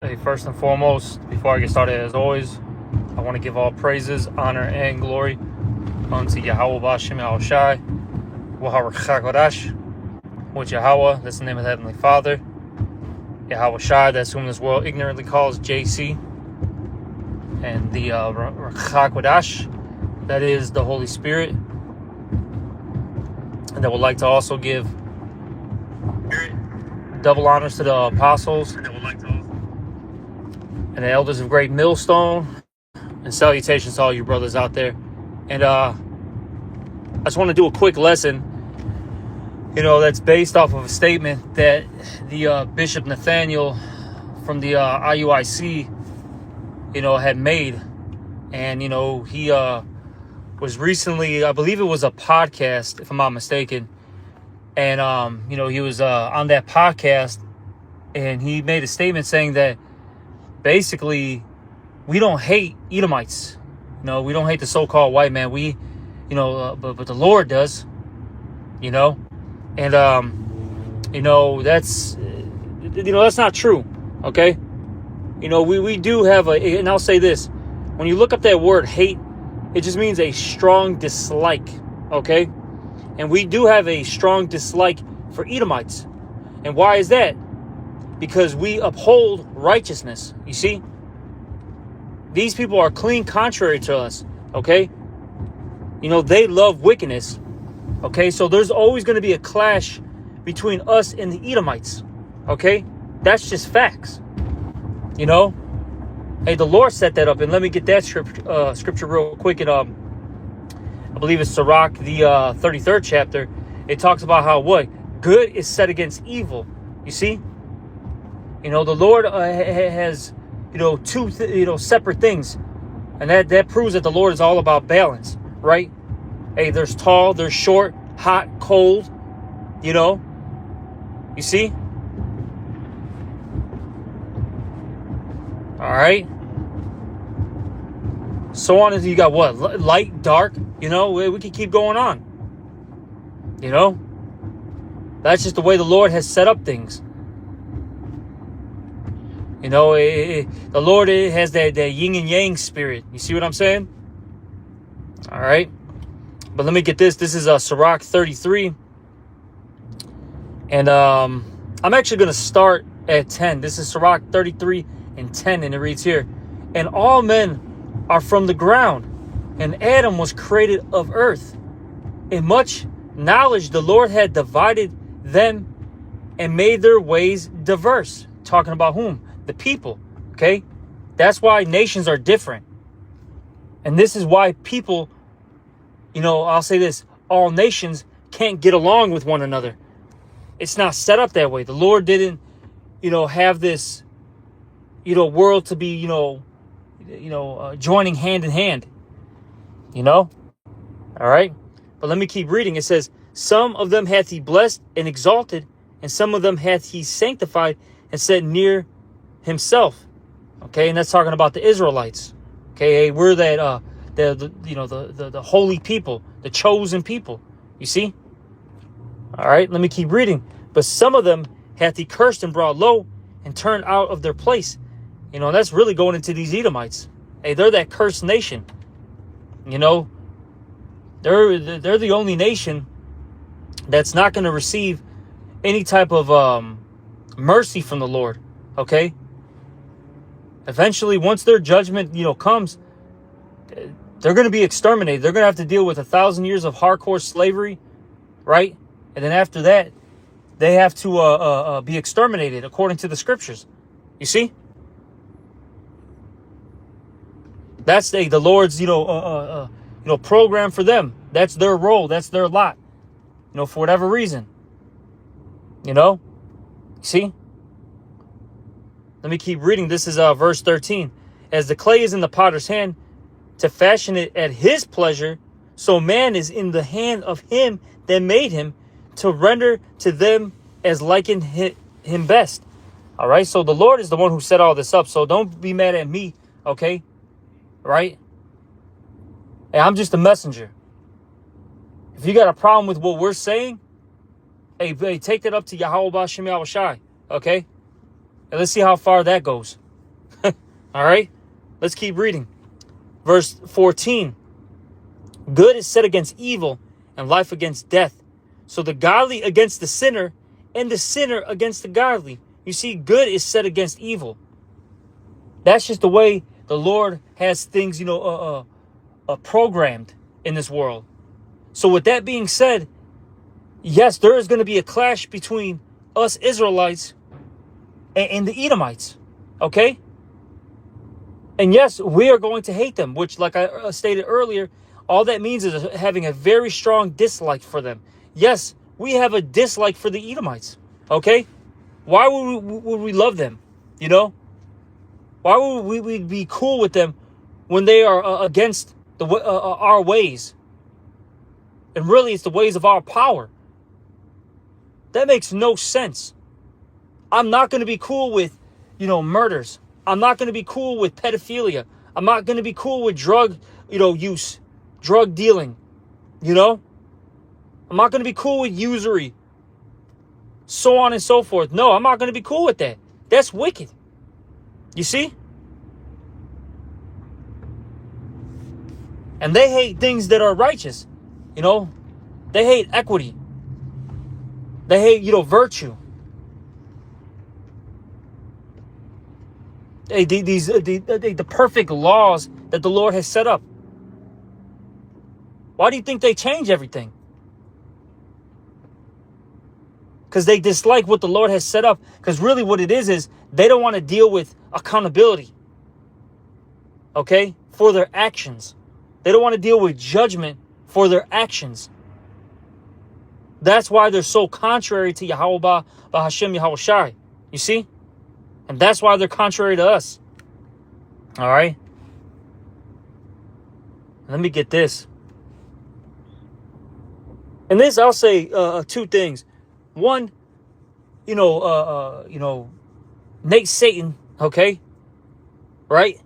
Hey, first and foremost, before I get started, as always, I want to give all praises, honor, and glory unto Yahweh Bashem Yahushai, Waharakhakodash, which Yahweh, that's the name of the Heavenly Father, Yahweh Shai, that's whom this world ignorantly calls JC, and the Rakhakodash, that is the Holy Spirit, and that would like to also give double honors to the apostles and the elders of Great Millstone, and salutations to all you brothers out there. And I just want to do a quick lesson, that's based off of a statement that the Bishop Nathaniel from the IUIC, had made. And, he was recently, I believe it was a podcast, if I'm not mistaken. And, he was on that podcast, and he made a statement saying that basically we don't hate Edomites. We don't hate the so-called white man. We, but the Lord does, and, that's not true. Okay. We do have and I'll say this, when you look up that word hate, it just means a strong dislike. Okay. And we do have a strong dislike for Edomites. And why is that? Because we uphold righteousness. You see? These people are clean contrary to us. Okay? They love wickedness. Okay? So there's always going to be a clash between us and the Edomites. Okay? That's just facts. Hey, the Lord set that up. And let me get that scripture real quick. And I believe it's Sirach, the 33rd chapter. It talks about how what? Good is set against evil. You see? The Lord has, two, separate things. And that proves that the Lord is all about balance, right? Hey, there's tall, there's short, hot, cold, You see? All right. So on as you got what? Light, dark, we can keep going on. That's just the way the Lord has set up things. The Lord has that yin and yang spirit. You see what I'm saying? All right. But let me get this. This is Sirach 33. And I'm actually going to start at 10. This is Sirach 33 and 10. And it reads here. And all men are from the ground. And Adam was created of earth. In much knowledge the Lord had divided them and made their ways diverse. Talking about whom? The people. Okay? That's why nations are different. And this is why people, I'll say this, all nations can't get along with one another. It's not set up that way. The Lord didn't, have this, world to be, joining hand in hand. All right? But let me keep reading. It says, some of them hath he blessed and exalted, and some of them hath he sanctified and set near himself. Okay, and that's talking about the Israelites. Okay, hey, we're that the holy people, the chosen people. You see? All right, let me keep reading. But some of them hath he cursed and brought low and turned out of their place. That's really going into these Edomites. Hey, they're that cursed nation. They're the only nation that's not going to receive any type of mercy from the Lord. Okay? Eventually, once their judgment, comes, they're going to be exterminated. They're going to have to deal with 1,000 years of hardcore slavery, right? And then after that, they have to be exterminated according to the scriptures. You see? That's the Lord's, program for them. That's their role. That's their lot. For whatever reason. See? Let me keep reading. This is verse 13. As the clay is in the potter's hand to fashion it at his pleasure, so man is in the hand of him that made him to render to them as liken him best. All right. So the Lord is the one who set all this up. So don't be mad at me. Okay. Right. Hey, I'm just a messenger. If you got a problem with what we're saying, hey, take that up to Yahweh Bashem Yahushai. Okay. And let's see how far that goes. All right, let's keep reading. Verse 14. Good is set against evil, and life against death. So the godly against the sinner, and the sinner against the godly. You see, good is set against evil. That's just the way the Lord has things, programmed in this world. So with that being said, yes, there is going to be a clash between us Israelites and the Edomites. Okay? And yes, we are going to hate them, which, like I stated earlier, all that means is having a very strong dislike for them. Yes, we have a dislike for the Edomites. Okay? Why would we love them? You know? Why would we be cool with them when they are against our ways? And really, it's the ways of our power. That makes no sense. I'm not going to be cool with, murders. I'm not going to be cool with pedophilia. I'm not going to be cool with drug, use, drug dealing. I'm not going to be cool with usury. So on and so forth. No, I'm not going to be cool with that. That's wicked. You see? And they hate things that are righteous. They hate equity. They hate, virtue. The perfect laws that the Lord has set up. Why do you think they change everything? Because they dislike what the Lord has set up. Because really what it is they don't want to deal with accountability. Okay? For their actions. They don't want to deal with judgment for their actions. That's why they're so contrary to Yahweh Bahashem Yahweh Shai. You see? And that's why they're contrary to us. All right? Let me get this. And this, I'll say two things. One, Nate Satan, okay? Right?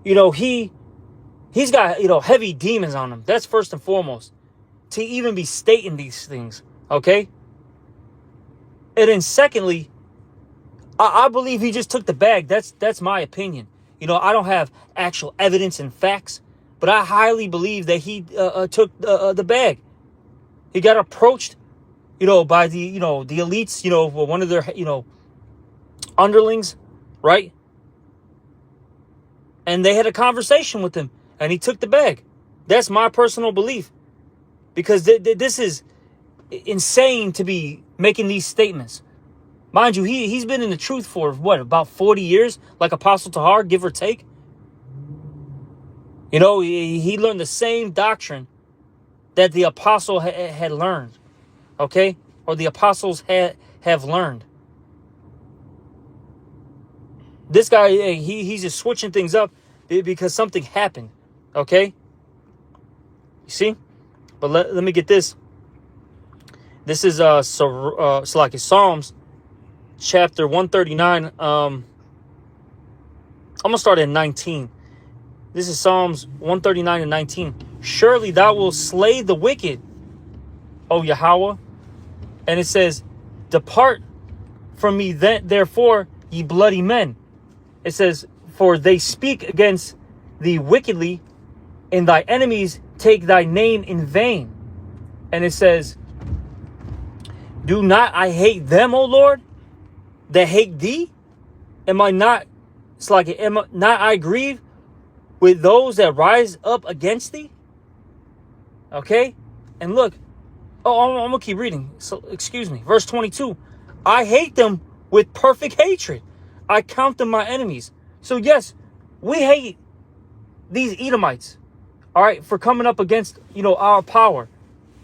He's got, heavy demons on him. That's first and foremost. To even be stating these things, okay? And then secondly, I believe he just took the bag. That's my opinion. I don't have actual evidence and facts, but I highly believe that he took the bag. He got approached, by the elites, one of their, underlings, right? And they had a conversation with him, and he took the bag. That's my personal belief. Because this is insane to be making these statements. Mind you, he's been in the truth for, about 40 years? Like Apostle Tahar, give or take? He learned the same doctrine that the apostle had learned. Okay? Or the apostles have learned. This guy, he's just switching things up because something happened. Okay? You see? But let me get this. This is Psalms chapter 139. I'm going to start at 19. This is Psalms 139 and 19. Surely thou wilt slay the wicked, O Yahweh. And it says, depart from me therefore, ye bloody men. It says, for they speak against thee wickedly, and thy enemies take thy name in vain. And it says, do not I hate them, O Lord, that hate thee? Am I not I grieve with those that rise up against thee? Okay? And look, I'm going to keep reading. So, excuse me. Verse 22. I hate them with perfect hatred. I count them my enemies. So yes, we hate these Edomites. All right, for coming up against, our power.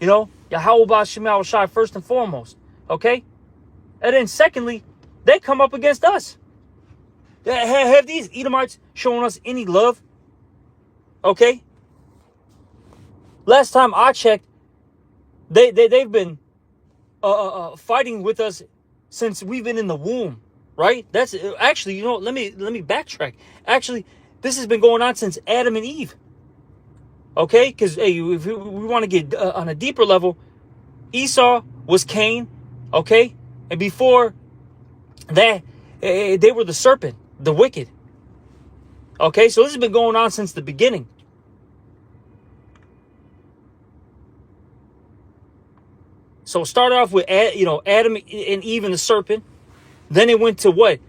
Yahweh Ba'Shem Shai first and foremost. Okay? And then secondly, they come up against us. Have these Edomites shown us any love? Okay? Last time I checked, they've been fighting with us since we've been in the womb, right? That's actually, let me backtrack. Actually, this has been going on since Adam and Eve. Okay? Because, hey, if we want to get on a deeper level, Esau was Cain, okay? And before that, they were the serpent, the wicked. Okay, so this has been going on since the beginning. So it started off with, Adam and Eve and the serpent. Then it went to what?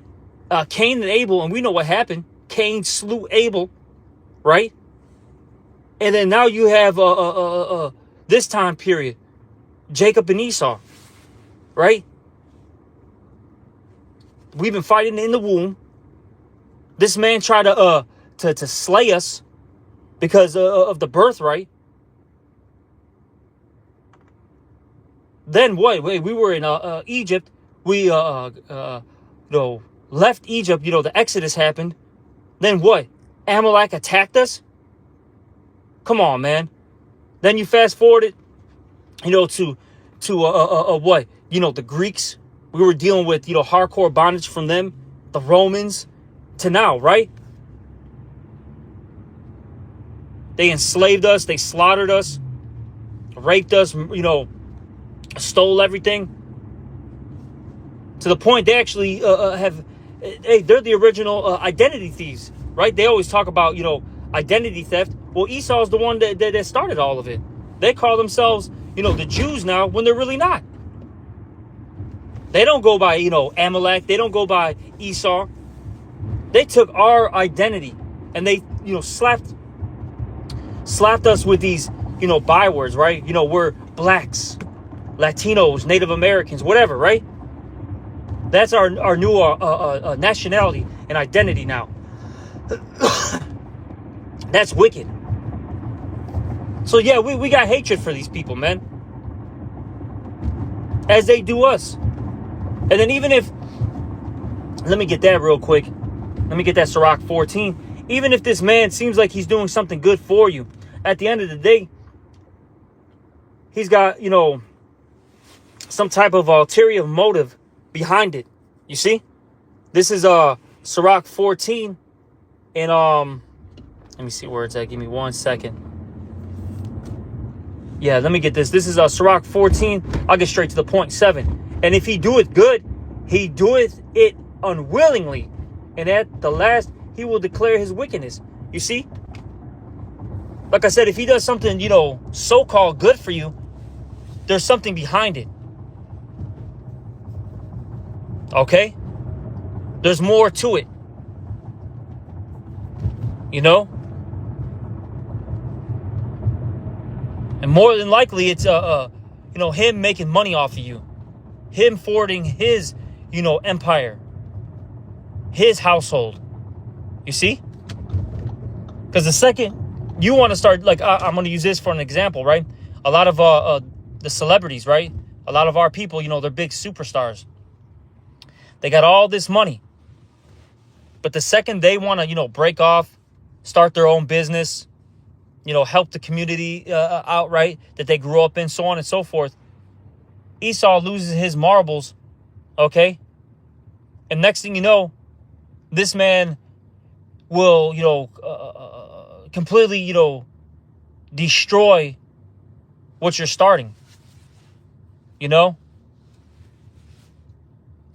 Cain and Abel, and we know what happened. Cain slew Abel, right? And then now you have this time period, Jacob and Esau, right? We've been fighting in the womb. This man tried to slay us because of the birthright. Then what? We were in Egypt. We left Egypt. The Exodus happened. Then what? Amalek attacked us. Come on, man. Then you fast forward it, to what? The Greeks. We were dealing with hardcore bondage from them, the Romans, to now, right? They enslaved us. They slaughtered us, raped us. Stole everything. To the point they actually they're the original identity thieves, right? They always talk about, identity theft. Well, Esau's the one that started all of it. They call themselves, the Jews now when they're really not. They don't go by, Amalek. They don't go by Esau. They took our identity and they, slapped us with these, bywords, right? We're blacks, Latinos, Native Americans, whatever, right? That's our new nationality and identity now. That's wicked. So yeah, we got hatred for these people, man. As they do us. And then even if, let me get that real quick. Let me get that Sirach 14. Even if this man seems like he's doing something good for you, at the end of the day, he's got, some type of ulterior motive behind it. You see? This is Sirach 14. And let me see where it's at. Give me 1 second. Yeah, let me get this. This is Sirach 14. I'll get straight to the point. 7. And if he doeth good, he doeth it unwillingly. And at the last, he will declare his wickedness. You see? Like I said, if he does something, so-called good for you, there's something behind it. Okay? There's more to it. And more than likely, it's him making money off of you, him forwarding his, empire, his household. You see? Because the second you want to start, like I'm going to use this for an example, right? A lot of the celebrities, right? A lot of our people, they're big superstars. They got all this money, but the second they want to, break off, start their own business, help the community outright that they grew up in, so on and so forth. Esau loses his marbles, okay? And next thing you know, this man will, completely, destroy what you're starting.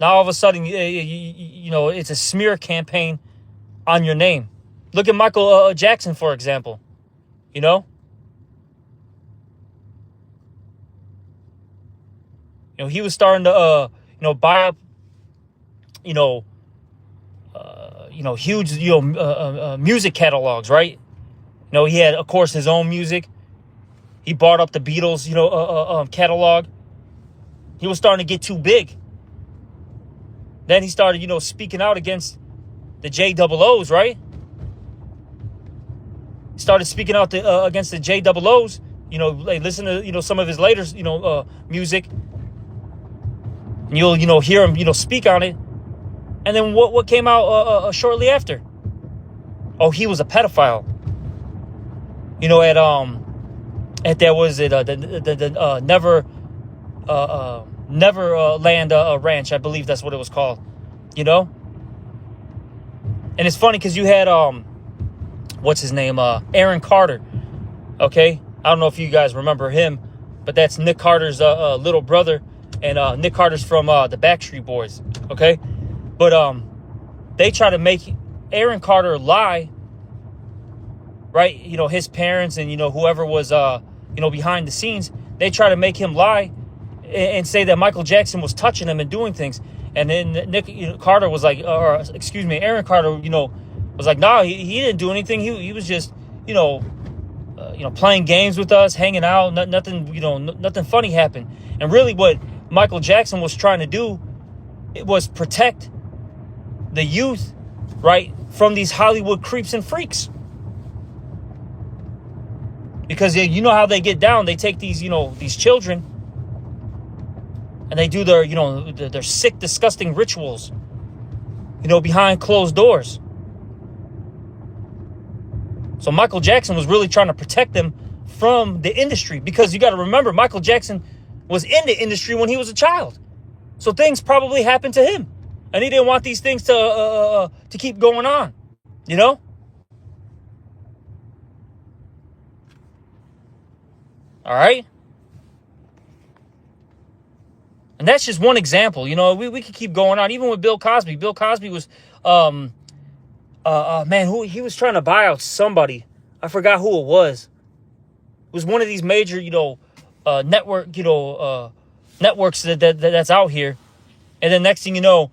Now all of a sudden, it's a smear campaign on your name. Look at Michael Jackson, for example. He was starting to, buy up, huge, music catalogs, right? He had, of course, his own music. He bought up the Beatles, catalog. He was starting to get too big. Then he started, speaking out against the JOOs, right? He started speaking out against the JOOs. Listen to, some of his later, music. And you'll, hear him, speak on it. And then what came out shortly after? Oh, he was a pedophile. At that was it the Neverland Ranch, I believe that's what it was called. And it's funny because you had what's his name? Aaron Carter. Okay, I don't know if you guys remember him, but that's Nick Carter's little brother, and Nick Carter's from the Backstreet Boys. Okay, but they try to make Aaron Carter lie right? You know, his parents and, you know, whoever was, you know, behind the scenes, they try to make him lie and say that Michael Jackson was touching him and doing things. And then Carter was like, or excuse me, Aaron Carter, you know, was like, nah, he didn't do anything. He was just, you know, playing games with us, hanging out. Nothing, you know, nothing funny happened. And really, what Michael Jackson was trying to do, it was protect the youth, right, from these Hollywood creeps and freaks. Because you know how they get down. They take these, you know, these children, and they do their, you know, their sick, disgusting rituals, you know, behind closed doors. So Michael Jackson was really trying to protect them from the industry, because you got to remember, Michael Jackson was in the industry when he was a child. So things probably happened to him, and he didn't want these things to keep going on, you know? All right? And that's just one example. You know, we could keep going on. Even with Bill Cosby. Bill Cosby was, man, he was trying to buy out somebody. I forgot who it was. It was one of these major, you know, network, you know, networks that's out here. And then next thing you know,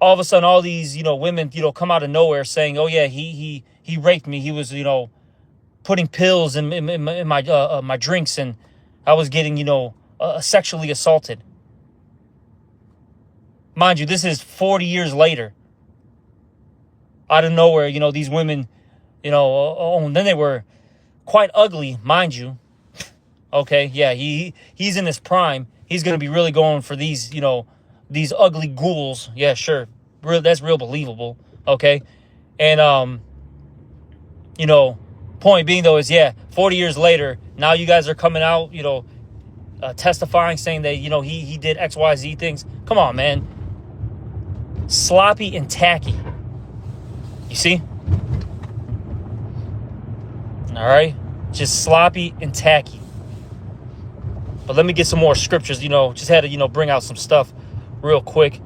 all of a sudden, all these, you know, women, you know, come out of nowhere saying, oh yeah, he raped me. He was, you know, putting pills in my my drinks, and I was getting, you know, sexually assaulted. Mind you, this is 40 years later. Out of nowhere, you know, these women, you know, and then they were quite ugly, mind you. Okay, yeah, he's in his prime. He's going to be really going for these, you know, these ugly ghouls. Yeah, sure. That's real believable. Okay. And, you know, point being, though, is, yeah, 40 years later, now you guys are coming out, you know, testifying, saying that, you know, he did X, Y, Z things. Come on, man. Sloppy and tacky. You see? All right? Just sloppy and tacky. But let me get some more scriptures, you know. Just had to, you know, bring out some stuff real quick.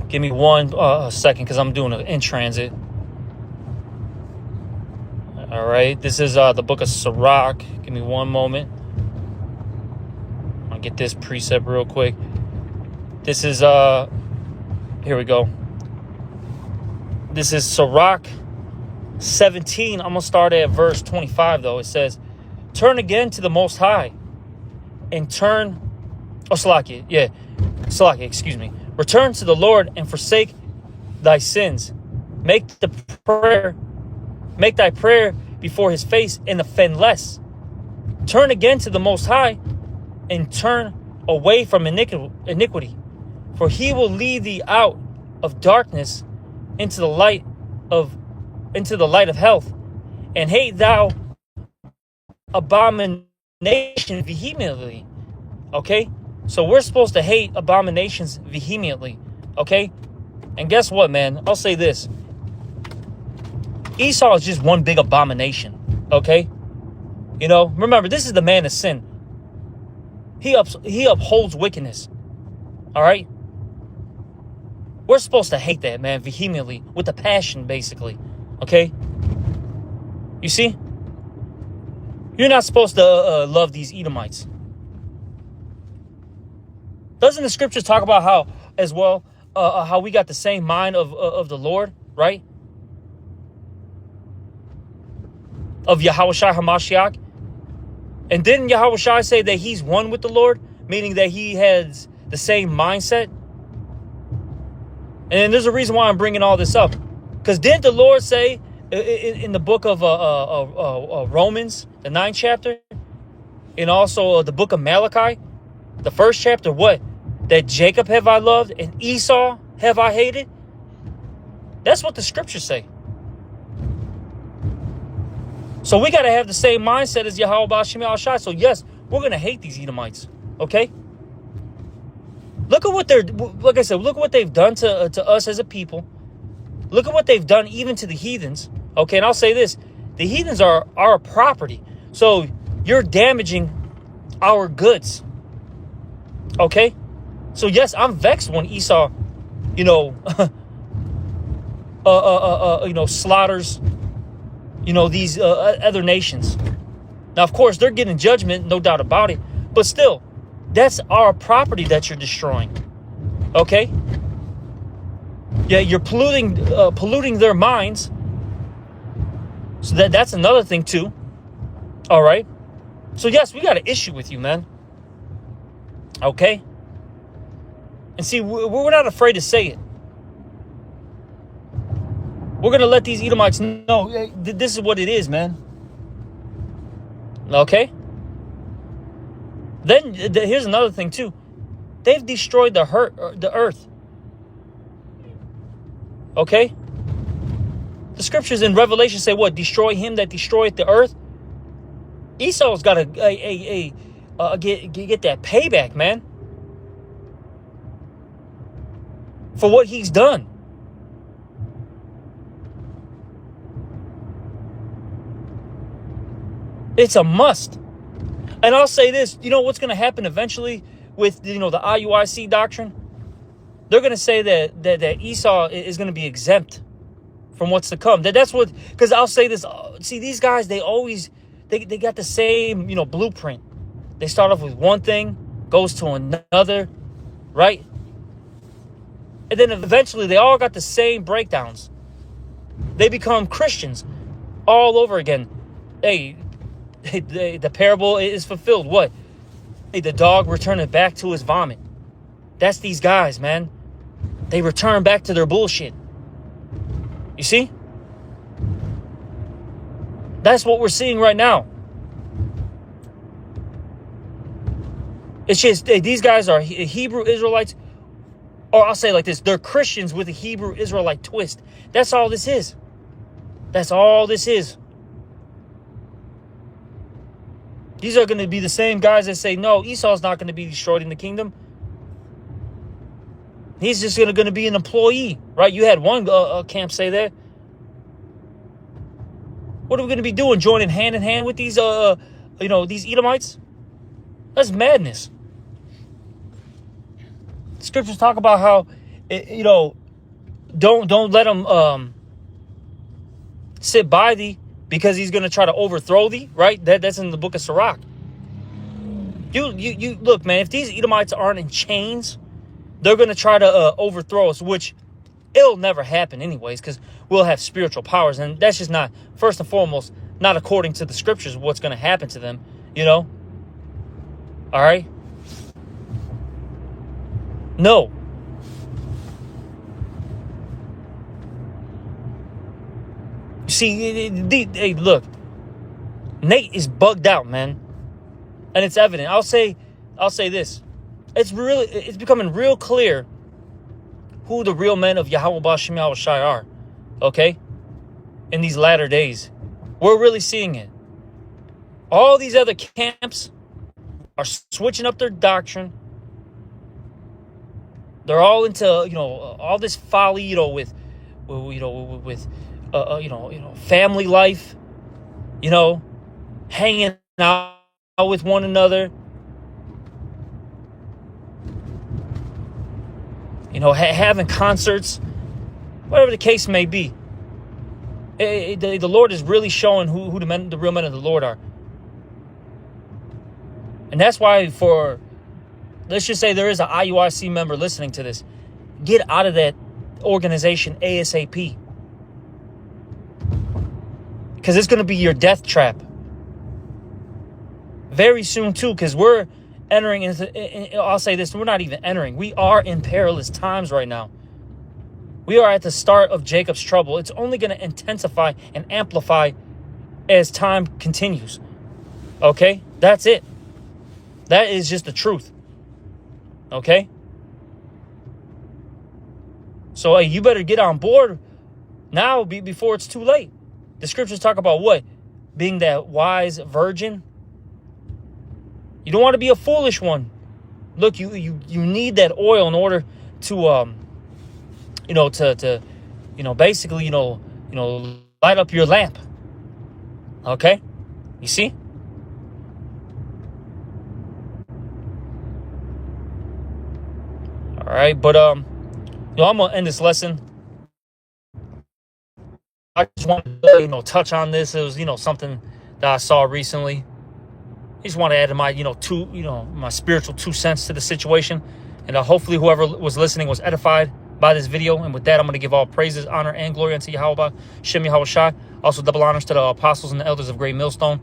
Give me one second, because I'm doing an in transit. All right. This is the book of Sirach. Give me one moment. I'll get this precept real quick. This is, here we go. This is Sirach 17. I'm going to start at verse 25, though. It says, turn again to the Most High and turn, Salakia, excuse me. Return to the Lord and forsake thy sins. Make thy prayer before his face and offend less. Turn again to the Most High and turn away from iniquity. For he will lead thee out of darkness into the light of health, and hate thou abomination vehemently. Okay? So we're supposed to hate abominations vehemently. Okay? And guess what, man? I'll say this. Esau is just one big abomination. Okay? You know, remember, this is the man of sin. He upholds wickedness. All right? We're supposed to hate that, man, vehemently, with a passion, basically. Okay? You see? You're not supposed to love these Edomites. Doesn't the scriptures talk about how, as well, how we got the same mind of the Lord, right? Of Yahushua HaMashiach. And didn't Yahushua say that he's one with the Lord? Meaning that he has the same mindset? And there's a reason why I'm bringing all this up. Because didn't the Lord say in the book of Romans, the 9th chapter, and also the book of Malachi, the 1st chapter, what? That Jacob have I loved and Esau have I hated? That's what the scriptures say. So we got to have the same mindset as Yahweh Ba'Shem Al-Shai. So yes, we're going to hate these Edomites. Okay? Look at what they're, like I said, look at what they've done to us as a people. Look at what they've done even to the heathens. Okay, and I'll say this. The heathens are our property. So you're damaging our goods. Okay? So yes, I'm vexed when Esau, you know, slaughters these other nations. Now, of course, they're getting judgment, no doubt about it. But still, that's our property that you're destroying. Okay? Yeah, you're polluting their minds. So that's another thing too. All right? So yes, we got an issue with you, man. Okay? And see, we're not afraid to say it. We're going to let these Edomites know, hey, this is what it is, man. Okay? Then here's another thing too. They've destroyed the earth. Okay? The scriptures in Revelation say what? Destroy him that destroyeth the earth. Esau's got to get that payback, man. For what he's done. It's a must. And I'll say this, you know what's going to happen eventually with, the IUIC doctrine? They're going to say that Esau is going to be exempt from what's to come. That's what, because I'll say this, see, these guys, they got the same, blueprint. They start off with one thing, goes to another, right? And then eventually they all got the same breakdowns. They become Christians all over again. Hey, the parable is fulfilled. What? Hey, the dog returned back to his vomit. That's these guys, man. They return back to their bullshit. You see? That's what we're seeing right now. It's just, these guys are Hebrew Israelites, or I'll say it like this, they're Christians with a Hebrew Israelite twist. That's all this is. That's all this is. These are going to be the same guys that say, no, Esau's not going to be destroyed in the kingdom. He's just going to be an employee, right? You had one camp say that. What are we going to be doing? Joining hand in hand with these, these Edomites? That's madness. The scriptures talk about how, don't let him sit by thee, because he's going to try to overthrow thee, right? That's in the book of Sirach. You look, man, if these Edomites aren't in chains, they're going to try to overthrow us, which it'll never happen anyways, because we'll have spiritual powers, and that's just not, first and foremost, not according to the scriptures what's going to happen to them, All right? No. See, hey, look, Nate is bugged out, man, and it's evident. I'll say this: it's becoming real clear who the real men of Yahweh B'Shem Yahweh Shai are. Okay, in these latter days, we're really seeing it. All these other camps are switching up their doctrine. They're all into all this folly, with family life, hanging out with one another, having concerts, whatever the case may be. The Lord is really showing who the real men of the Lord are. And that's why let's just say there is an IUIC member listening to this, get out of that organization ASAP. Because it's going to be your death trap. Very soon, too, because we're entering into, I'll say this, we're not even entering. We are in perilous times right now. We are at the start of Jacob's trouble. It's only going to intensify and amplify as time continues. Okay? That's it. That is just the truth. Okay? So, hey, you better get on board now before it's too late. The scriptures talk about what? Being that wise virgin. You don't want to be a foolish one. Look, you need that oil in order to basically light up your lamp. Okay? You see? All right, but I'm gonna end this lesson. I just wanted to, touch on this. It was, something that I saw recently. I just want to add my, my spiritual 2 cents to the situation. And hopefully whoever was listening was edified by this video. And with that, I'm going to give all praises, honor, and glory unto Yahweh, Shem Yahweh Shai. Also double honors to the apostles and the elders of Great Millstone.